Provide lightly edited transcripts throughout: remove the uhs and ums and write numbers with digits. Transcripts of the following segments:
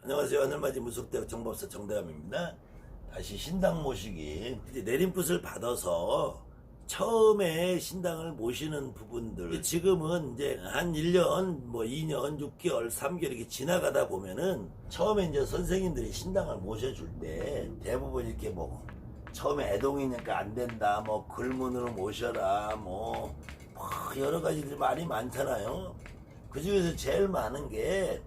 안녕하세요. 하늘맞이 무속대학 정법사 정대감입니다. 다시 신당 모시기. 이제 내림굿을 받아서 처음에 신당을 모시는 부분들. 지금은 이제 한 1년, 2년, 6개월, 3개월 이렇게 지나가다 보면은 처음에 이제 선생님들이 신당을 모셔줄 때 대부분 이렇게 처음에 애동이니까 안 된다, 글문으로 모셔라, 여러 가지들이 말이 많잖아요. 그 중에서 제일 많은 게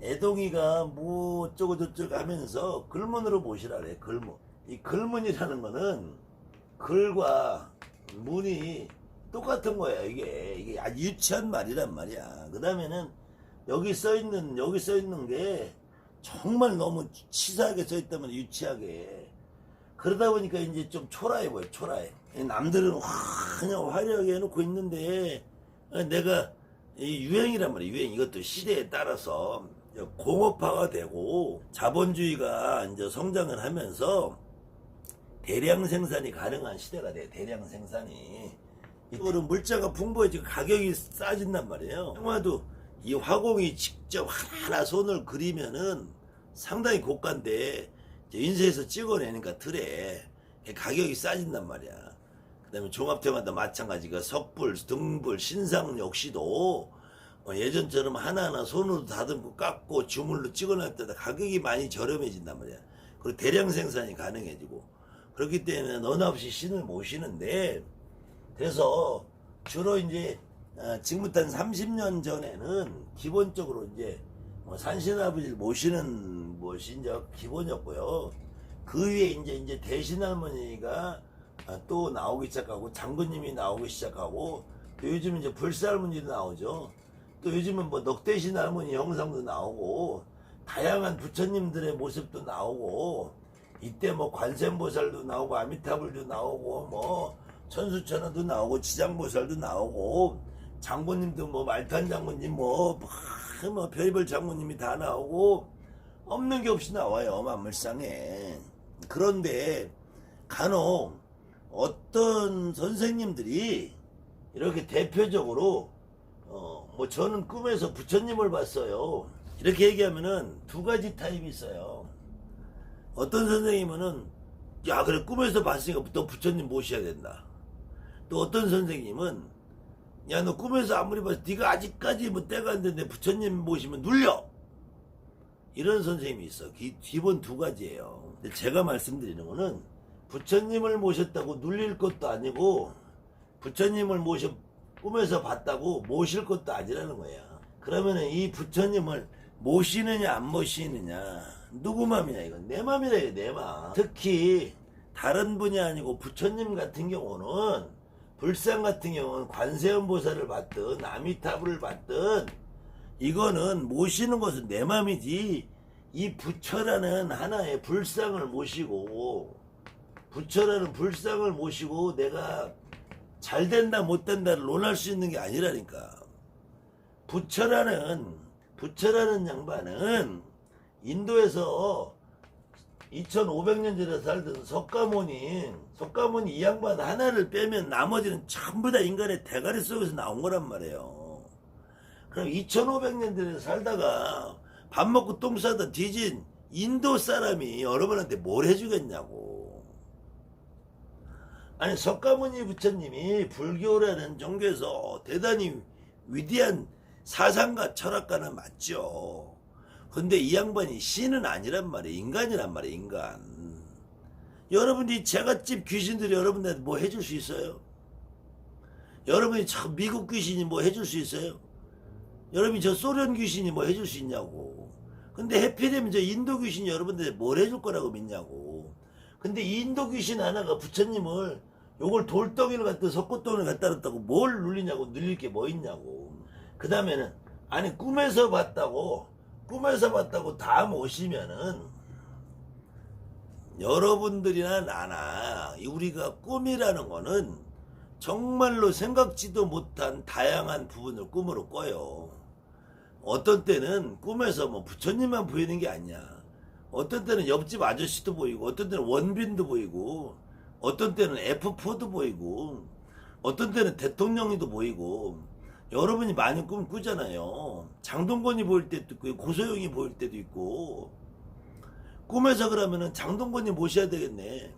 애동이가 어쩌고 저쩌고 하면서 글문으로 모시라 그래. 글문. 이 글문이라는 거는 글과 문이 똑같은 거야. 이게 아주 유치한 말이란 말이야. 그 다음에는 여기 써 있는 게 정말 너무 치사하게 써 있다면 유치하게. 그러다 보니까 이제 좀 초라해 보여. 초라해. 남들은 그냥 화려하게 해놓고 있는데 내가 이 유행이란 말이야. 유행. 이것도 시대에 따라서 공업화가 되고 자본주의가 이제 성장을 하면서 대량 생산이 가능한 시대가 돼. 대량 생산이. 이거는 물자가 풍부해지고 가격이 싸진단 말이에요. 영화도 이 화공이 직접 하나하나 손을 그리면은 상당히 고가인데 인쇄해서 찍어내니까 틀에 가격이 싸진단 말이야. 그 다음에 종합테마도 마찬가지가 석불, 등불, 신상 역시도 예전처럼 하나하나 손으로 다듬고 깎고 주물로 찍어낼 때다 가격이 많이 저렴해진단 말이야. 그리고 대량 생산이 가능해지고 그렇기 때문에 너나 없이 신을 모시는데, 그래서 주로 이제 지금부터 한 30년 전에는 기본적으로 이제 산신아버지를 모시는 신적 기본이었고요. 그 위에 이제 대신할머니가 또 나오기 시작하고 장군님이 나오기 시작하고 또 요즘 이제 불살문지도 나오죠. 또 요즘은 넉대신 할머니 영상도 나오고 다양한 부처님들의 모습도 나오고 이때 관세음보살도 나오고 아미타불도 나오고 천수천화도 나오고 지장보살도 나오고 장군님도 말탄 장군님 별별 장군님이 다 나오고 없는 게 없이 나와요. 만물상에. 그런데 간혹 어떤 선생님들이 이렇게 대표적으로 저는 꿈에서 부처님을 봤어요. 이렇게 얘기하면은 두 가지 타입이 있어요. 어떤 선생님은 야 그래 꿈에서 봤으니까 너 부처님 모셔야 된다. 또 어떤 선생님은 야 너 꿈에서 아무리 봐도 네가 아직까지 때가 안 됐는데 부처님 모시면 눌려. 이런 선생님이 있어. 기본 두 가지예요. 근데 제가 말씀드리는 거는 부처님을 모셨다고 눌릴 것도 아니고 부처님을 꿈에서 봤다고 모실 것도 아니라는 거야. 그러면은 이 부처님을 모시느냐 안 모시느냐 누구 맘이냐, 이건 내 맘이라 이거 내 맘. 특히 다른 분이 아니고 부처님 같은 경우는, 불상 같은 경우는 관세음보살을 받든 아미타불을 받든 이거는 모시는 것은 내 맘이지, 이 부처라는 하나의 불상을 모시고 부처라는 불상을 모시고 내가 잘 된다 못 된다를 논할 수 있는 게 아니라니까. 부처라는 양반은 인도에서 2500년 전에 살던 석가모니 이 양반 하나를 빼면 나머지는 전부 다 인간의 대가리 속에서 나온 거란 말이에요. 그럼 2500년 전에 살다가 밥 먹고 똥 싸다 뒤진 인도 사람이 여러분한테 뭘 해주겠냐고. 아니 석가모니 부처님이 불교라는 종교에서 대단히 위대한 사상가 철학가는 맞죠. 근데 이 양반이 신은 아니란 말이에요. 인간이란 말이에요. 인간. 여러분이 제갓집 귀신들이 여러분한테 뭐 해줄 수 있어요? 여러분이 참 미국 귀신이 뭐 해줄 수 있어요? 여러분이 저 소련 귀신이 뭐 해줄 수 있냐고. 근데 해피되면 저 인도 귀신이 여러분들한테 뭘 해줄 거라고 믿냐고. 근데 이 인도 귀신 하나가 부처님을 요걸 돌덩이를 갖다 석고덩이를 갖다 놨다고 뭘 눌리냐고. 눌릴 게 뭐 있냐고. 그 다음에는 아니 꿈에서 봤다고 다 모시면은 여러분들이나 나나 우리가 꿈이라는 거는 정말로 생각지도 못한 다양한 부분을 꿈으로 꿔요. 어떤 때는 꿈에서 부처님만 보이는 게 아니야. 어떤 때는 옆집 아저씨도 보이고, 어떤 때는 원빈도 보이고, 어떤 때는 F4도 보이고, 어떤 때는 대통령이도 보이고, 여러분이 많은 꿈 꾸잖아요. 장동건이 보일 때도 있고 고소영이 보일 때도 있고. 꿈에서 그러면은 장동건이 모셔야 되겠네.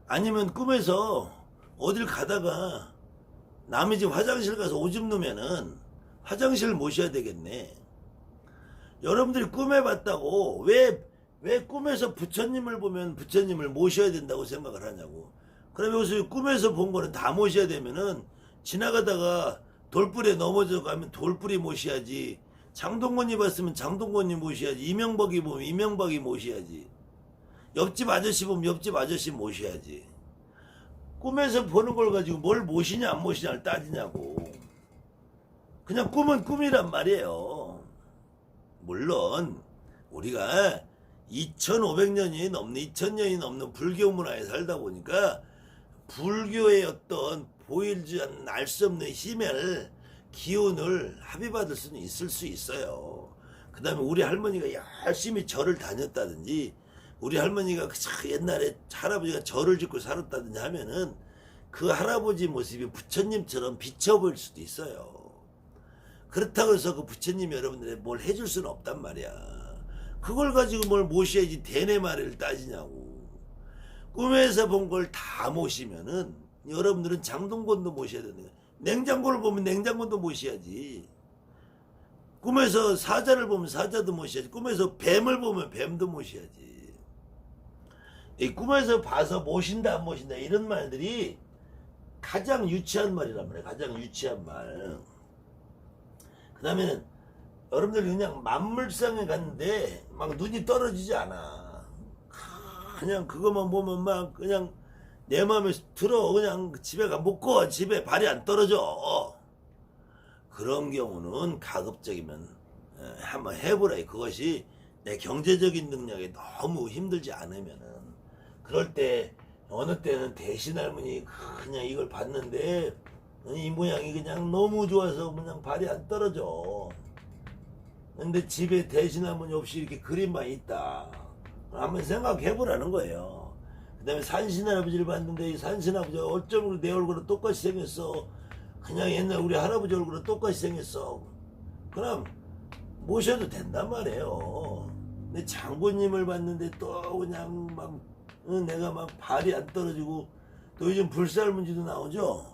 아니면 꿈에서 어딜 가다가 남의 집 화장실 가서 오줌 누면은 화장실 모셔야 되겠네. 여러분들이 꿈에 봤다고 왜 꿈에서 부처님을 보면 부처님을 모셔야 된다고 생각을 하냐고. 그럼 여기서 꿈에서 본 거는 다 모셔야 되면은 지나가다가 돌불에 넘어져 가면 돌불이 모셔야지. 장동건이 봤으면 장동건이 모셔야지. 이명박이 보면 이명박이 모셔야지. 옆집 아저씨 보면 옆집 아저씨 모셔야지. 꿈에서 보는 걸 가지고 뭘 모시냐 안 모시냐를 따지냐고. 그냥 꿈은 꿈이란 말이에요. 물론 우리가 2500년이 넘는 2000년이 넘는 불교 문화에 살다 보니까 불교의 어떤 보이지 않는 알 수 없는 힘을 기운을 합의받을 수는 있을 수 있어요. 그 다음에 우리 할머니가 열심히 절을 다녔다든지 우리 할머니가 옛날에 할아버지가 절을 짓고 살았다든지 하면은 그 할아버지 모습이 부처님처럼 비쳐 보일 수도 있어요. 그렇다고 해서 그 부처님이 여러분들에게 뭘 해줄 수는 없단 말이야. 그걸 가지고 뭘 모셔야지 대내 말을 따지냐고. 꿈에서 본 걸 다 모시면은 여러분들은 장동건도 모셔야 되는 거야. 냉장고를 보면 냉장고도 모셔야지. 꿈에서 사자를 보면 사자도 모셔야지. 꿈에서 뱀을 보면 뱀도 모셔야지. 이 꿈에서 봐서 모신다 안 모신다 이런 말들이 가장 유치한 말이란 말이야. 가장 유치한 말. 그 다음에는 여러분들 그냥 만물상에 갔는데 막 눈이 떨어지지 않아. 그냥 그것만 보면 막 그냥 내 마음에 들어. 그냥 집에 가 못 가. 집에 발이 안 떨어져. 그런 경우는 가급적이면 한번 해보라. 그것이 내 경제적인 능력이 너무 힘들지 않으면은. 그럴 때 어느 때는 대신 할머니 그냥 이걸 봤는데 이 모양이 그냥 너무 좋아서 그냥 발이 안 떨어져. 근데 집에 대신 할머니 없이 이렇게 그림만 있다. 한번 생각해보라는 거예요. 그 다음에 산신할아버지를 봤는데 이 산신할아버지가 어쩜 내 얼굴로 똑같이 생겼어. 그냥 옛날 우리 할아버지 얼굴로 똑같이 생겼어. 그럼 모셔도 된단 말이에요. 근데 장군님을 봤는데 또 그냥 막 내가 막 발이 안 떨어지고 또 요즘 불살문지도 나오죠.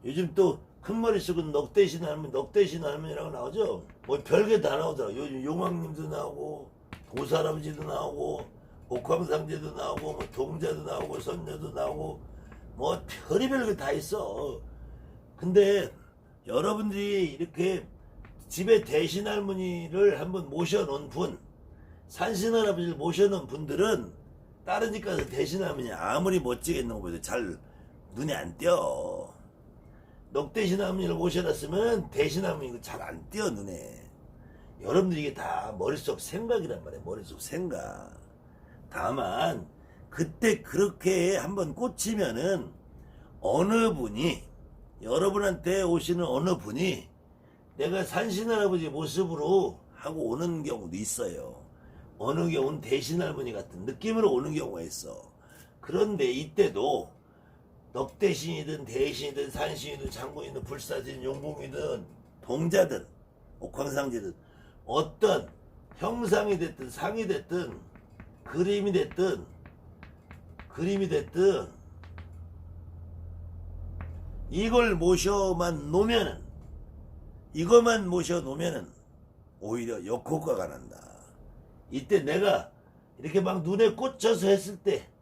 요즘 또 큰 머리 쓰고 넉대신 할머니라고 나오죠. 뭐 별게 다 나오더라고. 요즘 용왕님도 나오고 보살아버지도 나오고 옥황상제도 나오고 뭐 동자도 나오고 선녀도 나오고 뭐 별의별 게 다 있어. 근데 여러분들이 이렇게 집에 대신 할머니를 한번 모셔놓은 분, 산신할아버지를 모셔놓은 분들은 다른 집 가서 대신 할머니 아무리 멋지게 있는 것보다 잘 눈에 안 띄어. 넉대신 할머니를 모셔놨으면 대신 할머니 잘 안 띄어 눈에. 여러분들 이게 다 머릿속 생각이란 말이에요. 머릿속 생각. 다만 그때 그렇게 한번 꽂히면은 어느 분이 여러분한테 오시는 어느 분이 내가 산신할아버지 모습으로 하고 오는 경우도 있어요. 어느 경우는 대신할머니 같은 느낌으로 오는 경우가 있어. 그런데 이때도 넉대신이든 대신이든 산신이든 장군이든 불사진 용궁이든 동자든 옥황상제든 어떤 형상이 됐든 상이 됐든 그림이 됐든 이걸 모셔만 놓으면은 이것만 모셔 놓으면은 오히려 역효과가 난다. 이때 내가 이렇게 막 눈에 꽂혀서 했을 때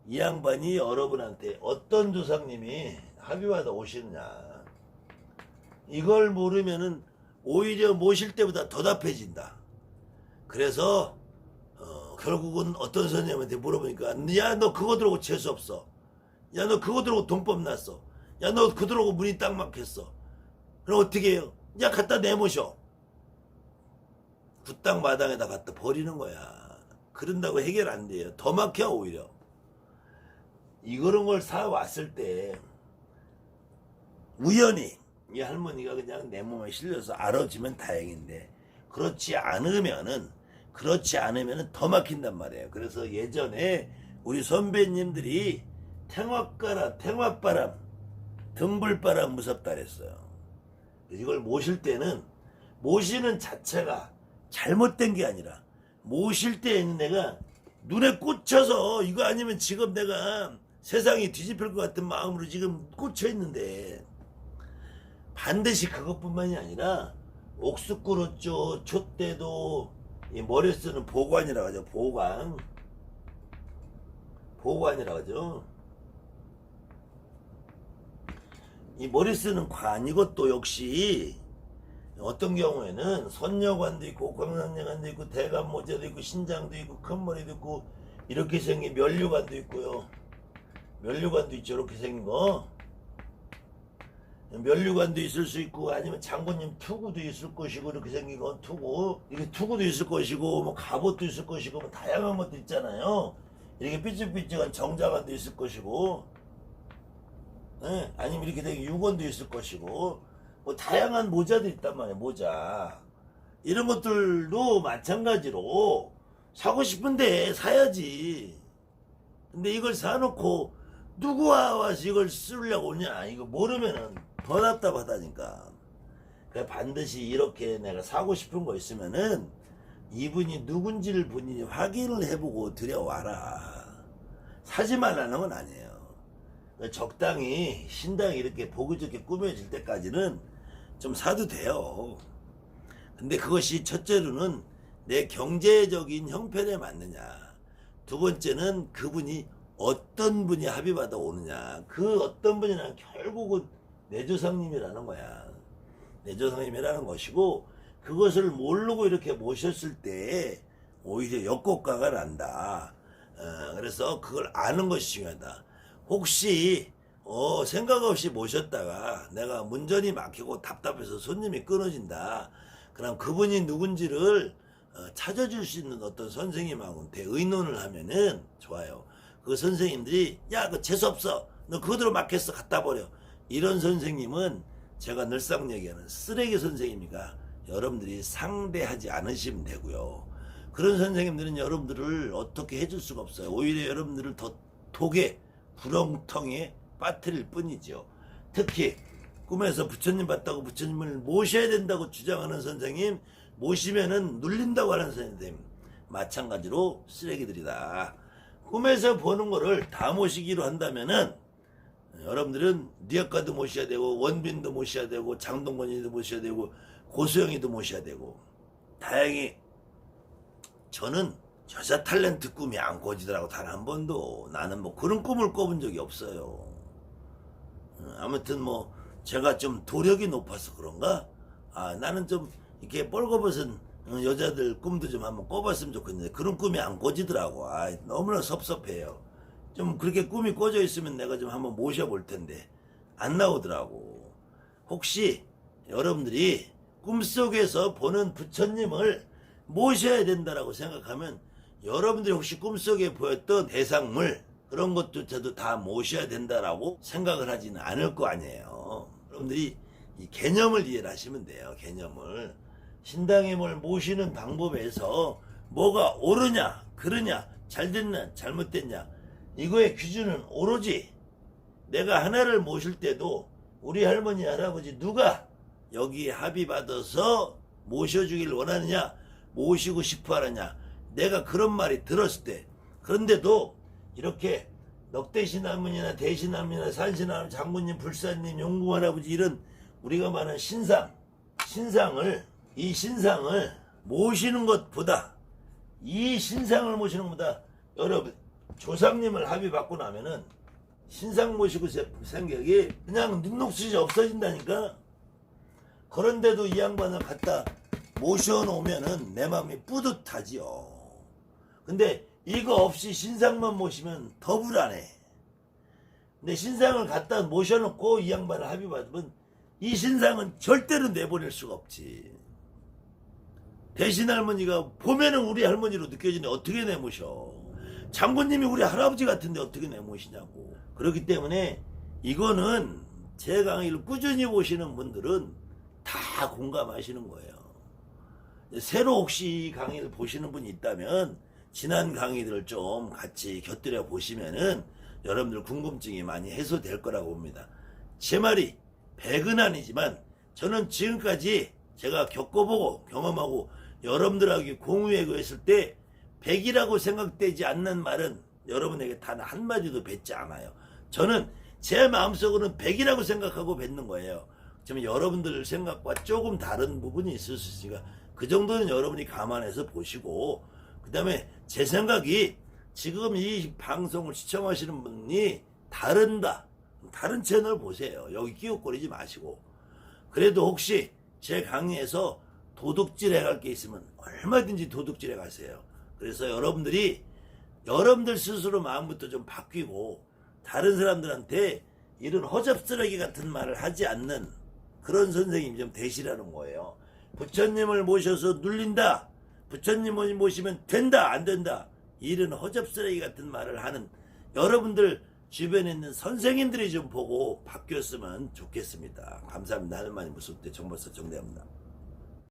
이 양반이 여러분한테 어떤 조상님이 합의받아 오시느냐 이걸 모르면은 오히려 모실 때보다 더 답해진다. 그래서 결국은 어떤 선생님한테 물어보니까 야 너 그거 들어오고 재수없어. 야 너 그거 들어오고 돈법 났어. 야 너 그거 들어오고 문이 딱 막혔어. 그럼 어떻게 해요? 야 갖다 내모셔. 굿땅 마당에다 갖다 버리는 거야. 그런다고 해결 안 돼요. 더 막혀 오히려. 이런 걸 사왔을 때 우연히 이 할머니가 그냥 내 몸에 실려서 알아주면 다행인데 그렇지 않으면은 더 막힌단 말이에요. 그래서 예전에 우리 선배님들이 탱화바람 등불바람 무섭다 그랬어요. 이걸 모실 때는 모시는 자체가 잘못된 게 아니라 모실 때에는 내가 눈에 꽂혀서 이거 아니면 지금 내가 세상이 뒤집힐 것 같은 마음으로 지금 꽂혀 있는데 반드시 그것뿐만이 아니라 옥수꾸루쪼 촛대도 이 머리 쓰는 보관이라고 하죠. 보관이라고 하죠. 이 머리 쓰는 관 이것도 역시 어떤 경우에는 선녀관도 있고 광산여관도 있고 대감모자도 있고 신장도 있고 큰 머리도 있고 이렇게 생긴 면류관도 있고요. 면류관도 있죠. 이렇게 생긴 거. 면류관도 있을 수 있고 아니면 장군님 투구도 있을 것이고 이렇게 생긴 건 투구 이게 투구도 있을 것이고 뭐 갑옷도 있을 것이고 뭐 다양한 것도 있잖아요. 이렇게 삐죽삐죽한 정자관도 있을 것이고 네? 아니면 이렇게 된 유건도 있을 것이고 뭐 다양한 모자도 있단 말이에요. 모자 이런 것들도 마찬가지로 사고 싶은데 사야지. 근데 이걸 사놓고 누구와 와서 이걸 쓰려고 오냐 이거 모르면은 더 답답하다니까. 그래 반드시 이렇게 내가 사고 싶은 거 있으면은 이분이 누군지를 본인이 확인을 해보고 들여와라. 사지 말라는 건 아니에요. 적당히 신당이 이렇게 보기 좋게 꾸며질 때까지는 좀 사도 돼요. 근데 그것이 첫째로는 내 경제적인 형편에 맞느냐, 두 번째는 그분이 어떤 분이 합의받아 오느냐. 그 어떤 분이란 결국은 내조상님이라는 거야. 내조상님이라는 것이고 그것을 모르고 이렇게 모셨을 때 오히려 역곡과가 난다. 그래서 그걸 아는 것이 중요하다. 혹시 생각 없이 모셨다가 내가 문전이 막히고 답답해서 손님이 끊어진다. 그럼 그분이 누군지를 찾아줄 수 있는 어떤 선생님하고한테 의논을 하면은 좋아요. 그 선생님들이 야 그거 재수없어. 너 그대로 막혔어. 갖다 버려. 이런 선생님은 제가 늘상 얘기하는 쓰레기 선생님이니까 여러분들이 상대하지 않으시면 되고요. 그런 선생님들은 여러분들을 어떻게 해줄 수가 없어요. 오히려 여러분들을 더 독에 구렁텅이에 빠뜨릴 뿐이죠. 특히 꿈에서 부처님 봤다고 부처님을 모셔야 된다고 주장하는 선생님, 모시면은 눌린다고 하는 선생님 마찬가지로 쓰레기들이다. 꿈에서 보는 거를 다 모시기로 한다면은 여러분들은 니아까도 모셔야 되고 원빈도 모셔야 되고 장동건이도 모셔야 되고 고소영이도 모셔야 되고 다행히 저는 여자 탤런트 꿈이 안 꿔지더라고. 단 한 번도. 나는 뭐 그런 꿈을 꿔본 적이 없어요. 아무튼 뭐 제가 좀 도력이 높아서 그런가? 나는 좀 이렇게 뻘거벗은 여자들 꿈도 좀 한번 꿔봤으면 좋겠는데 그런 꿈이 안 꿔지더라고. 너무나 섭섭해요. 좀 그렇게 꿈이 꿔져 있으면 내가 좀 한번 모셔볼 텐데 안 나오더라고. 혹시 여러분들이 꿈속에서 보는 부처님을 모셔야 된다라고 생각하면 여러분들이 혹시 꿈속에 보였던 대상물 그런 것조차도 다 모셔야 된다라고 생각을 하지는 않을 거 아니에요. 여러분들이 이 개념을 이해를 하시면 돼요. 개념을. 신당임을 모시는 방법에서 뭐가 옳으냐 그르냐 잘됐냐 잘못됐냐 이거의 기준은 오로지 내가 하나를 모실 때도 우리 할머니 할아버지 누가 여기에 합의받아서 모셔주길 원하느냐 모시고 싶어 하느냐 내가 그런 말이 들었을 때 그런데도 이렇게 넉대신할머니나 대신할머니나 산신할머니 장군님 불사님 용궁 할아버지 이런 우리가 말하는 이 신상을 모시는 것보다 여러분 조상님을 합의받고 나면은 신상 모시고 생각이 그냥 눈녹듯이 없어진다니까. 그런데도 이 양반을 갖다 모셔놓으면은 내 마음이 뿌듯하지요. 근데 이거 없이 신상만 모시면 더 불안해. 근데 신상을 갖다 모셔놓고 이 양반을 합의받으면 이 신상은 절대로 내보낼 수가 없지. 대신 할머니가 보면은 우리 할머니로 느껴지네. 어떻게 내모셔. 장군님이 우리 할아버지 같은데 어떻게 내모시냐고. 그렇기 때문에 이거는 제 강의를 꾸준히 보시는 분들은 다 공감하시는 거예요. 새로 혹시 강의를 보시는 분이 있다면 지난 강의들을 좀 같이 곁들여 보시면은 여러분들 궁금증이 많이 해소될 거라고 봅니다. 제 말이 100은 아니지만 저는 지금까지 제가 겪어보고 경험하고 여러분들에게 공유하고 했을 때 100이라고 생각되지 않는 말은 여러분에게 단 한마디도 뱉지 않아요. 저는 제 마음속으로는 100이라고 생각하고 뱉는 거예요. 지금 여러분들 생각과 조금 다른 부분이 있을 수 있으니까 그 정도는 여러분이 감안해서 보시고, 그 다음에 제 생각이 지금 이 방송을 시청하시는 분이 다른다, 다른 채널 보세요. 여기 끼웃거리지 마시고. 그래도 혹시 제 강의에서 도둑질 해갈 게 있으면 얼마든지 도둑질 해가세요. 그래서 여러분들이 여러분들 스스로 마음부터 좀 바뀌고 다른 사람들한테 이런 허접쓰레기 같은 말을 하지 않는 그런 선생님 좀 되시라는 거예요. 부처님을 모셔서 눌린다, 부처님을 모시면 된다 안 된다, 이런 허접쓰레기 같은 말을 하는 여러분들 주변에 있는 선생님들이 좀 보고 바뀌었으면 좋겠습니다. 감사합니다. 하늘만이 무섭대 정보사 정대합니다.